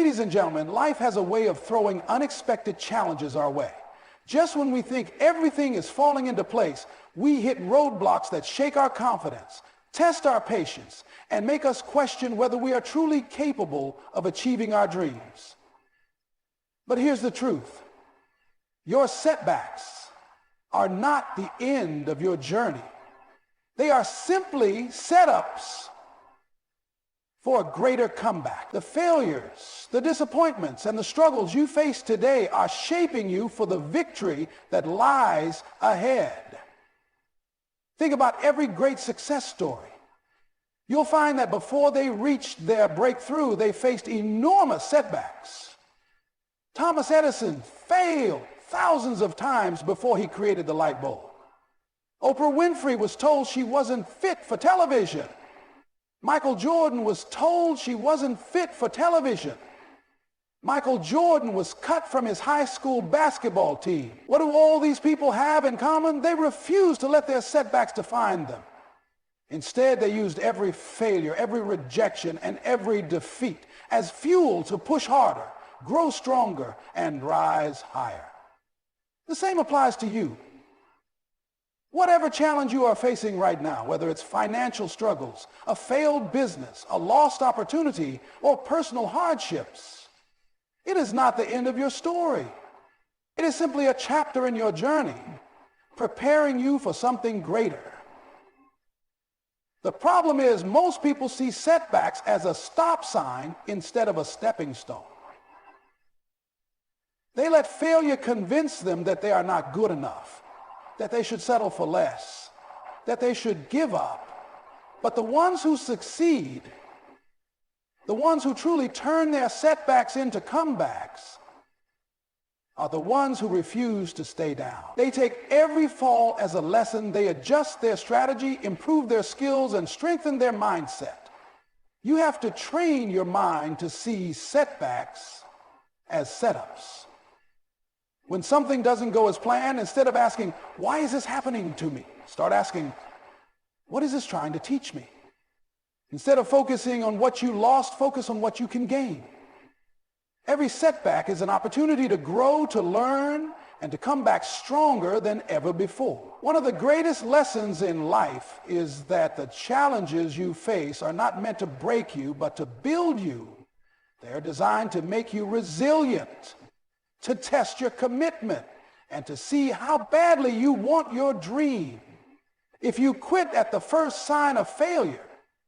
Ladies and gentlemen, life has a way of throwing unexpected challenges our way. Just when we think everything is falling into place, we hit roadblocks that shake our confidence, test our patience, and make us question whether we are truly capable of achieving our dreams. But here's the truth. Your setbacks are not the end of your journey. They are simply setups for a greater comeback. The failures, the disappointments, and the struggles you face today are shaping you for the victory that lies ahead. Think about every great success story. You'll find that before they reached their breakthrough, they faced enormous setbacks. Thomas Edison failed thousands of times before he created the light bulb. Oprah Winfrey was told she wasn't fit for television. Michael Jordan was told she wasn't fit for television. Michael Jordan was cut from his high school basketball team. What do all these people have in common? They refused to let their setbacks define them. Instead, they used every failure, every rejection, and every defeat as fuel to push harder, grow stronger, and rise higher. The same applies to you. Whatever challenge you are facing right now, whether it's financial struggles, a failed business, a lost opportunity, or personal hardships, it is not the end of your story. It is simply a chapter in your journey, preparing you for something greater. The problem is most people see setbacks as a stop sign instead of a stepping stone. They let failure convince them that they are not good enough, that they should settle for less, that they should give up. But the ones who succeed, the ones who truly turn their setbacks into comebacks, are the ones who refuse to stay down. They take every fall as a lesson. They adjust their strategy, improve their skills, and strengthen their mindset. You have to train your mind to see setbacks as setups. When something doesn't go as planned, instead of asking, why is this happening to me? Start asking, what is this trying to teach me? Instead of focusing on what you lost, focus on what you can gain. Every setback is an opportunity to grow, to learn, and to come back stronger than ever before. One of the greatest lessons in life is that the challenges you face are not meant to break you, but to build you. They're designed to make you resilient, to test your commitment, and to see how badly you want your dream. If you quit at the first sign of failure,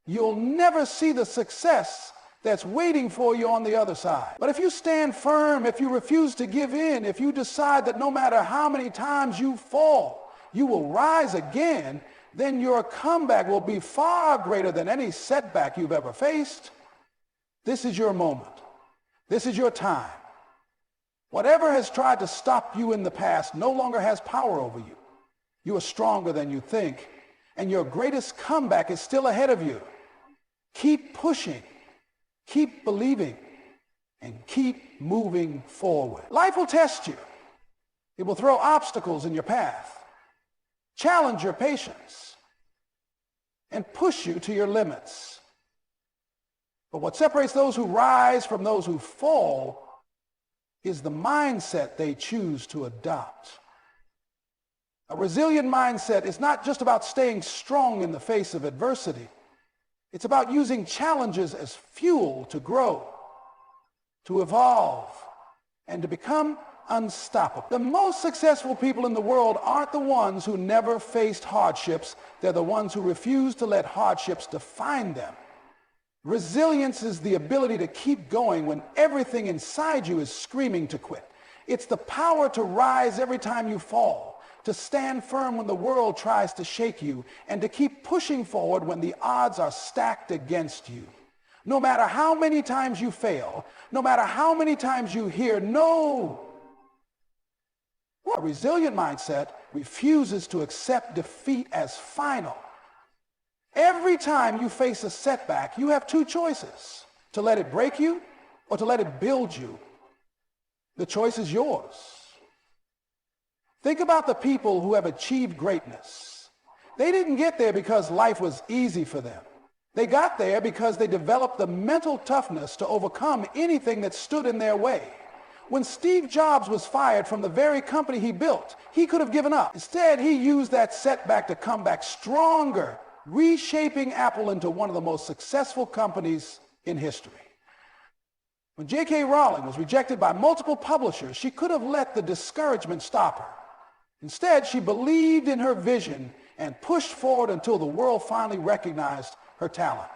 you'll never see the success that's waiting for you on the other side. But if you stand firm, if you refuse to give in, if you decide that no matter how many times you fall, you will rise again, then your comeback will be far greater than any setback you've ever faced. This is your moment. This is your time. Whatever has tried to stop you in the past no longer has power over you. You are stronger than you think, and your greatest comeback is still ahead of you. Keep pushing, keep believing, and keep moving forward. Life will test you. It will throw obstacles in your path, challenge your patience, and push you to your limits. But what separates those who rise from those who fall is the mindset they choose to adopt. A resilient mindset is not just about staying strong in the face of adversity. It's about using challenges as fuel to grow, to evolve, and to become unstoppable. The most successful people in the world aren't the ones who never faced hardships. They're the ones who refuse to let hardships define them. Resilience is the ability to keep going when everything inside you is screaming to quit. It's the power to rise every time you fall, to stand firm when the world tries to shake you, and to keep pushing forward when the odds are stacked against you. No matter how many times you fail, no matter how many times you hear no, a resilient mindset refuses to accept defeat as final. Every time you face a setback, you have two choices: to let it break you or to let it build you. The choice is yours. Think about the people who have achieved greatness. They didn't get there because life was easy for them. They got there because they developed the mental toughness to overcome anything that stood in their way. When Steve Jobs was fired from the very company he built, he could have given up. Instead, he used that setback to come back stronger, reshaping Apple into one of the most successful companies in history. When J.K. Rowling was rejected by multiple publishers, she could have let the discouragement stop her. Instead, she believed in her vision and pushed forward until the world finally recognized her talent.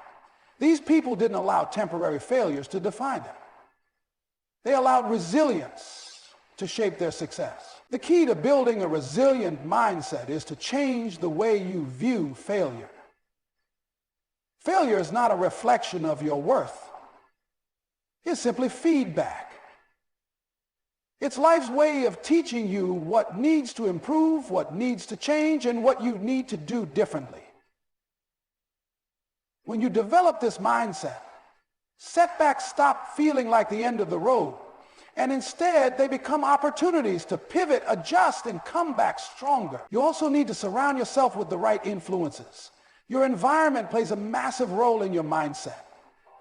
These people didn't allow temporary failures to define them. They allowed resilience to shape their success. The key to building a resilient mindset is to change the way you view failure. Failure is not a reflection of your worth. It's simply feedback. It's life's way of teaching you what needs to improve, what needs to change, and what you need to do differently. When you develop this mindset, setbacks stop feeling like the end of the road, and instead they become opportunities to pivot, adjust, and come back stronger. You also need to surround yourself with the right influences. Your environment plays a massive role in your mindset.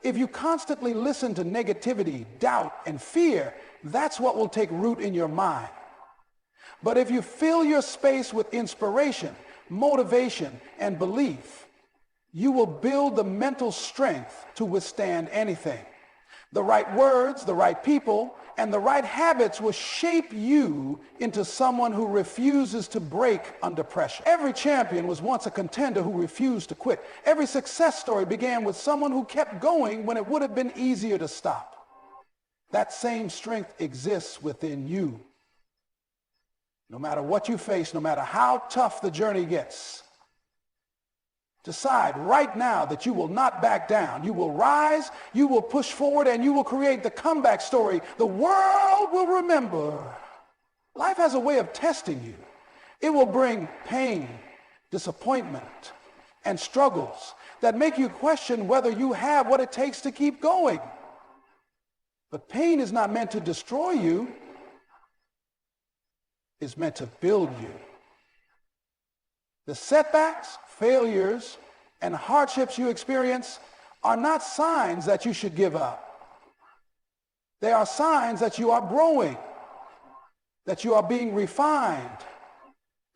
If you constantly listen to negativity, doubt, and fear, that's what will take root in your mind. But if you fill your space with inspiration, motivation, and belief, you will build the mental strength to withstand anything. The right words, the right people, and the right habits will shape you into someone who refuses to break under pressure. Every champion was once a contender who refused to quit. Every success story began with someone who kept going when it would have been easier to stop. That same strength exists within you. No matter what you face, no matter how tough the journey gets, decide right now that you will not back down. You will rise, you will push forward, and you will create the comeback story the world will remember. Life has a way of testing you. It will bring pain, disappointment, and struggles that make you question whether you have what it takes to keep going. But pain is not meant to destroy you. It's meant to build you. The setbacks, failures, and hardships you experience are not signs that you should give up. They are signs that you are growing, that you are being refined,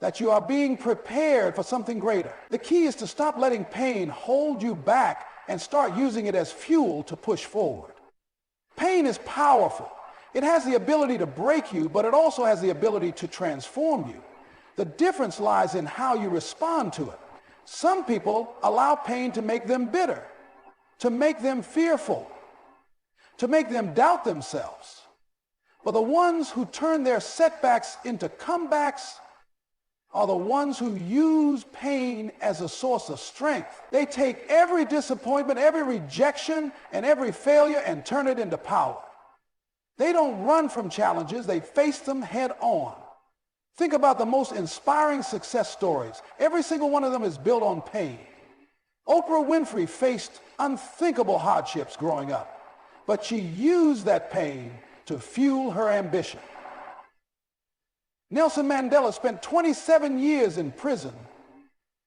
that you are being prepared for something greater. The key is to stop letting pain hold you back and start using it as fuel to push forward. Pain is powerful. It has the ability to break you, but it also has the ability to transform you. The difference lies in how you respond to it. Some people allow pain to make them bitter, to make them fearful, to make them doubt themselves. But the ones who turn their setbacks into comebacks are the ones who use pain as a source of strength. They take every disappointment, every rejection, and every failure and turn it into power. They don't run from challenges, they face them head on. Think about the most inspiring success stories. Every single one of them is built on pain. Oprah Winfrey faced unthinkable hardships growing up, but she used that pain to fuel her ambition. Nelson Mandela spent 27 years in prison,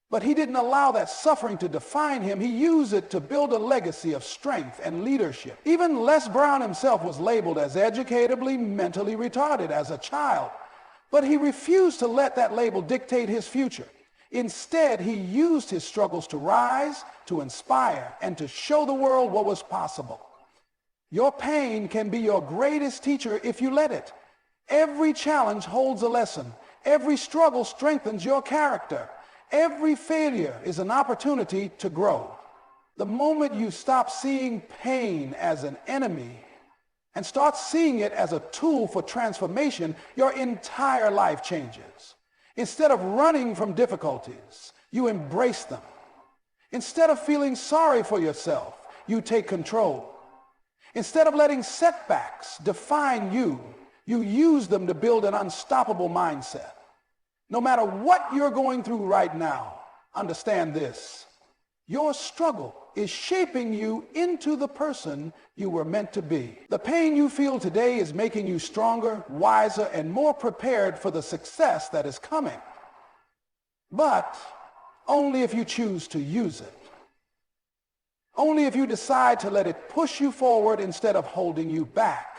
but he didn't allow that suffering to define him. He used it to build a legacy of strength and leadership. Even Les Brown himself was labeled as educatably mentally retarded as a child. But he refused to let that label dictate his future. Instead, he used his struggles to rise, to inspire, and to show the world what was possible. Your pain can be your greatest teacher if you let it. Every challenge holds a lesson. Every struggle strengthens your character. Every failure is an opportunity to grow. The moment you stop seeing pain as an enemy and start seeing it as a tool for transformation, your entire life changes. Instead of running from difficulties, you embrace them. Instead of feeling sorry for yourself, you take control. Instead of letting setbacks define you, you use them to build an unstoppable mindset. No matter what you're going through right now, understand this. Your struggle is shaping you into the person you were meant to be. The pain you feel today is making you stronger, wiser, and more prepared for the success that is coming. But only if you choose to use it. only if you decide to let it push you forward instead of holding you back.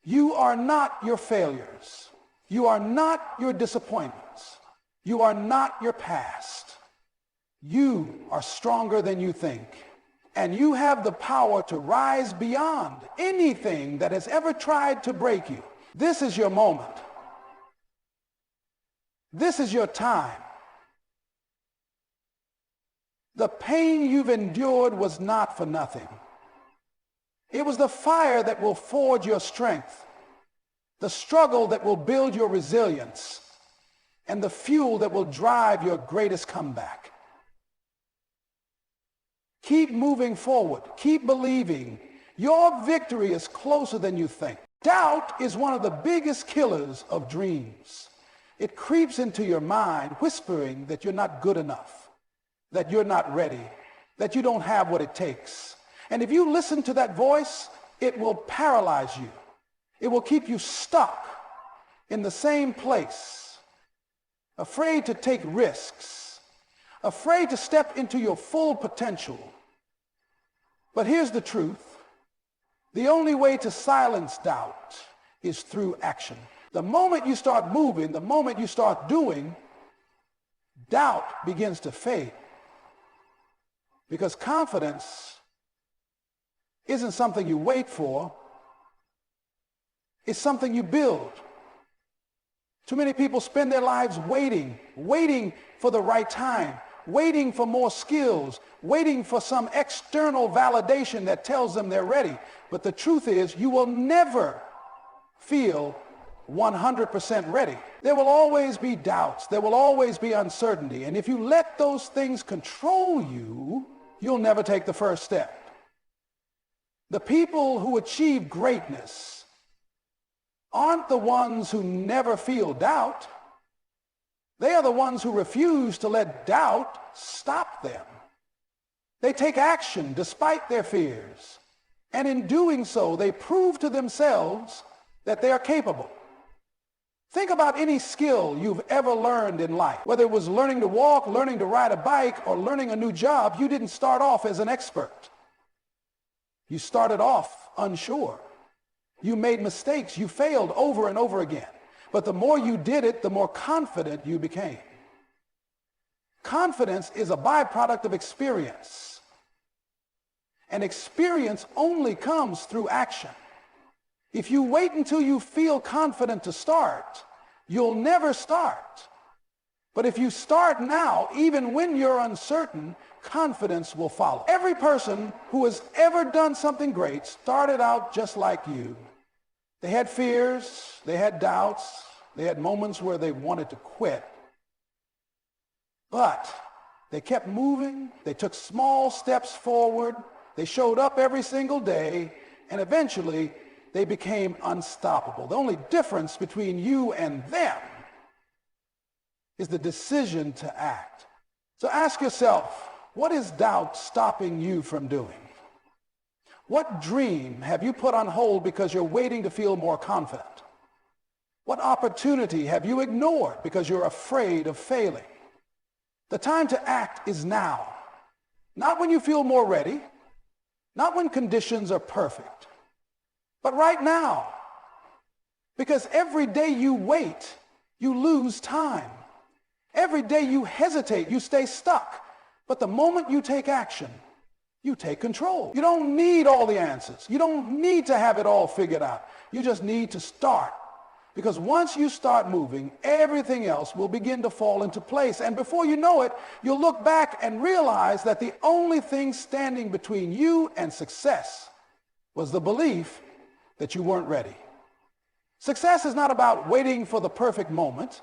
You are not your failures. You are not your disappointments. You are not your past. You are stronger than you think, and you have the power to rise beyond anything that has ever tried to break you. This is your moment. This is your time. The pain you've endured was not for nothing. It was the fire that will forge your strength, the struggle that will build your resilience, and the fuel that will drive your greatest comeback. Keep moving forward. Keep believing. Your victory is closer than you think. Doubt is one of the biggest killers of dreams. It creeps into your mind, whispering that you're not good enough, that you're not ready, that you don't have what it takes. And if you listen to that voice, it will paralyze you. It will keep you stuck in the same place, afraid to take risks, afraid to step into your full potential. But here's the truth. The only way to silence doubt is through action. The moment you start moving, the moment you start doing, doubt begins to fade. Because confidence isn't something you wait for, it's something you build. Too many people spend their lives waiting for the right time, waiting for more skills, waiting for some external validation that tells them they're ready. But the truth is, you will never feel 100% ready. There will always be doubts. There will always be uncertainty. And if you let those things control you, you'll never take the first step. The people who achieve greatness aren't the ones who never feel doubt. They are the ones who refuse to let doubt stop them. They take action despite their fears. And in doing so, they prove to themselves that they are capable. Think about any skill you've ever learned in life. Whether it was learning to walk, learning to ride a bike, or learning a new job, you didn't start off as an expert. You started off unsure. You made mistakes. You failed over and over again. But the more you did it, the more confident you became. Confidence is a byproduct of experience. And experience only comes through action. If you wait until you feel confident to start, you'll never start. But if you start now, even when you're uncertain, confidence will follow. Every person who has ever done something great started out just like you. They had fears, they had doubts, they had moments where they wanted to quit. But they kept moving, they took small steps forward, they showed up every single day, and eventually they became unstoppable. The only difference between you and them is the decision to act. So ask yourself, what is doubt stopping you from doing? What dream have you put on hold because you're waiting to feel more confident? What opportunity have you ignored because you're afraid of failing? The time to act is now. Not when you feel more ready, not when conditions are perfect, but right now. Because every day you wait, you lose time. Every day you hesitate, you stay stuck. But the moment you take action, you take control. You don't need all the answers. You don't need to have it all figured out. You just need to start. Because once you start moving, everything else will begin to fall into place. And before you know it, you'll look back and realize that the only thing standing between you and success was the belief that you weren't ready. Success is not about waiting for the perfect moment.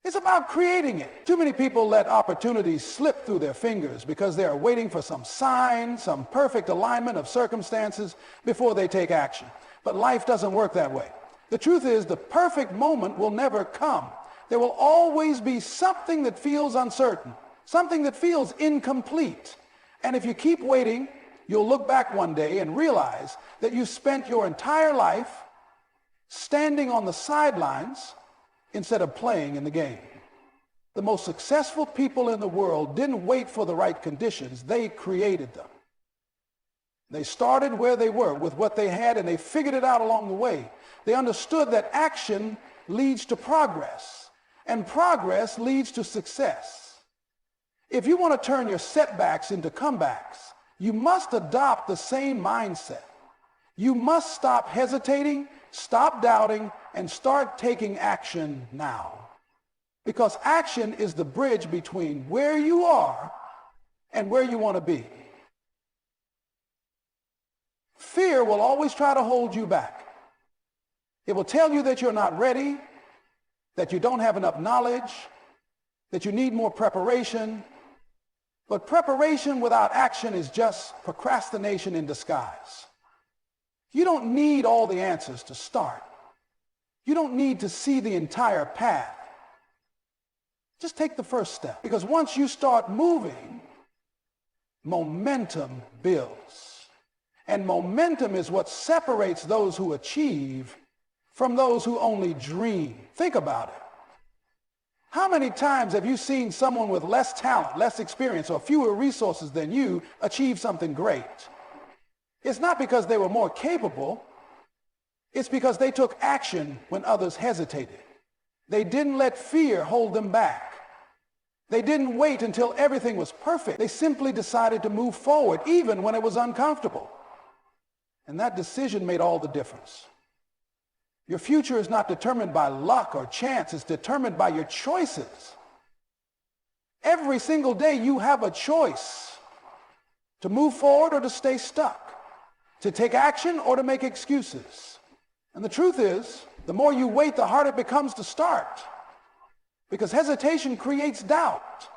It's about creating it. Too many people let opportunities slip through their fingers because they are waiting for some sign, some perfect alignment of circumstances before they take action. But life doesn't work that way. The truth is, the perfect moment will never come. There will always be something that feels uncertain, something that feels incomplete. And if you keep waiting, you'll look back one day and realize that you spent your entire life standing on the sidelines instead of playing in the game. The most successful people in the world didn't wait for the right conditions. They created them. They started where they were with what they had, and they figured it out along the way. They understood that action leads to progress, and progress leads to success. If you want to turn your setbacks into comebacks, you must adopt the same mindset. You must stop hesitating, stop doubting, and start taking action now. Because action is the bridge between where you are and where you want to be. Fear will always try to hold you back. It will tell you that you're not ready, that you don't have enough knowledge, that you need more preparation. But preparation without action is just procrastination in disguise. You don't need all the answers to start. You don't need to see the entire path. Just take the first step. Because once you start moving, momentum builds. And momentum is what separates those who achieve from those who only dream. Think about it. How many times have you seen someone with less talent, less experience, or fewer resources than you achieve something great? It's not because they were more capable. It's because they took action when others hesitated. They didn't let fear hold them back. They didn't wait until everything was perfect. They simply decided to move forward, even when it was uncomfortable. And that decision made all the difference. Your future is not determined by luck or chance. It's determined by your choices. Every single day you have a choice to move forward or to stay stuck, to take action or to make excuses. And the truth is, the more you wait, the harder it becomes to start. Because hesitation creates doubt,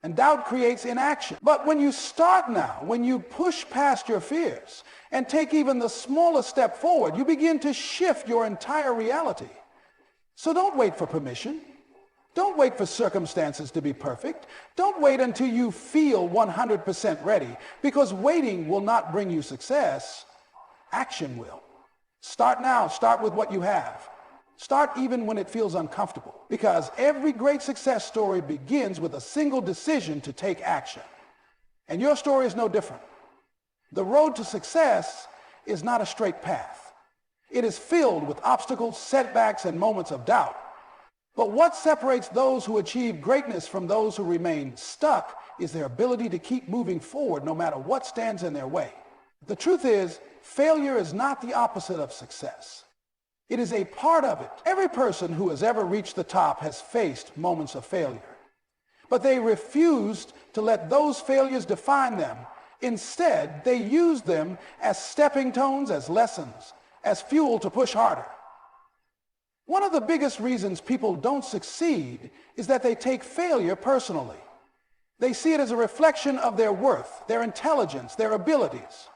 and doubt creates inaction. But when you start now, when you push past your fears and take even the smallest step forward, you begin to shift your entire reality. So don't wait for permission. Don't wait for circumstances to be perfect. Don't wait until you feel 100% ready, because waiting will not bring you success. Action will. Start now. Start with what you have. Start even when it feels uncomfortable, because every great success story begins with a single decision to take action. And your story is no different. The road to success is not a straight path. It is filled with obstacles, setbacks, and moments of doubt. But what separates those who achieve greatness from those who remain stuck is their ability to keep moving forward no matter what stands in their way. The truth is, failure is not the opposite of success. It is a part of it. Every person who has ever reached the top has faced moments of failure. But they refused to let those failures define them. Instead, they used them as stepping stones, as lessons, as fuel to push harder. One of the biggest reasons people don't succeed is that they take failure personally. They see it as a reflection of their worth, their intelligence, their abilities.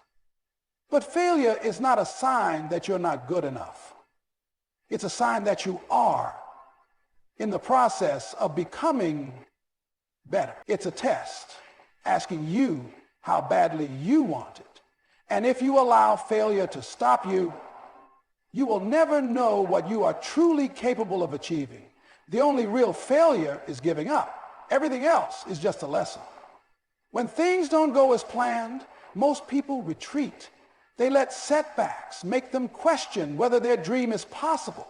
But failure is not a sign that you're not good enough. It's a sign that you are in the process of becoming better. It's a test asking you how badly you want it. And if you allow failure to stop you, you will never know what you are truly capable of achieving. The only real failure is giving up. Everything else is just a lesson. When things don't go as planned, most people retreat. They let setbacks make them question whether their dream is possible.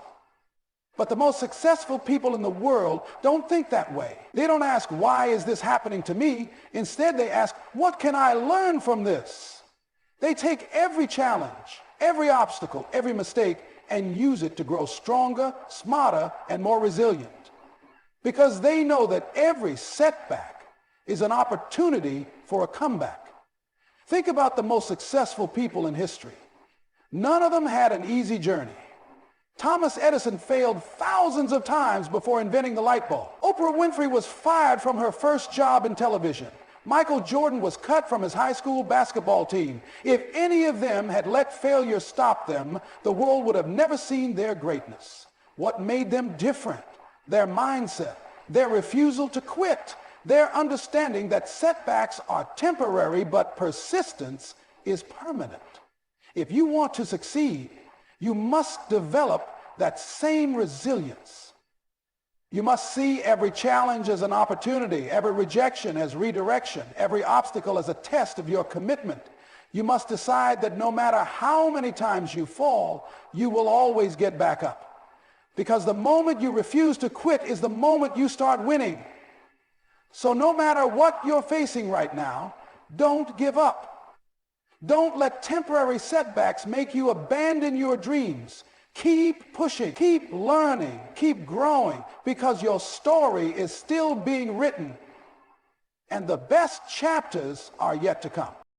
But the most successful people in the world don't think that way. They don't ask, why is this happening to me? Instead, they ask, what can I learn from this? They take every challenge, every obstacle, every mistake, and use it to grow stronger, smarter, and more resilient. Because they know that every setback is an opportunity for a comeback. Think about the most successful people in history. None of them had an easy journey. Thomas Edison failed thousands of times before inventing the light bulb. Oprah Winfrey was fired from her first job in television. Michael Jordan was cut from his high school basketball team. If any of them had let failure stop them, the world would have never seen their greatness. What made them different? Their mindset, their refusal to quit, their understanding that setbacks are temporary, but persistence is permanent. If you want to succeed, you must develop that same resilience. You must see every challenge as an opportunity, every rejection as redirection, every obstacle as a test of your commitment. You must decide that no matter how many times you fall, you will always get back up. Because the moment you refuse to quit is the moment you start winning. So no matter what you're facing right now, don't give up. Don't let temporary setbacks make you abandon your dreams. Keep pushing, keep learning, keep growing, because your story is still being written and the best chapters are yet to come.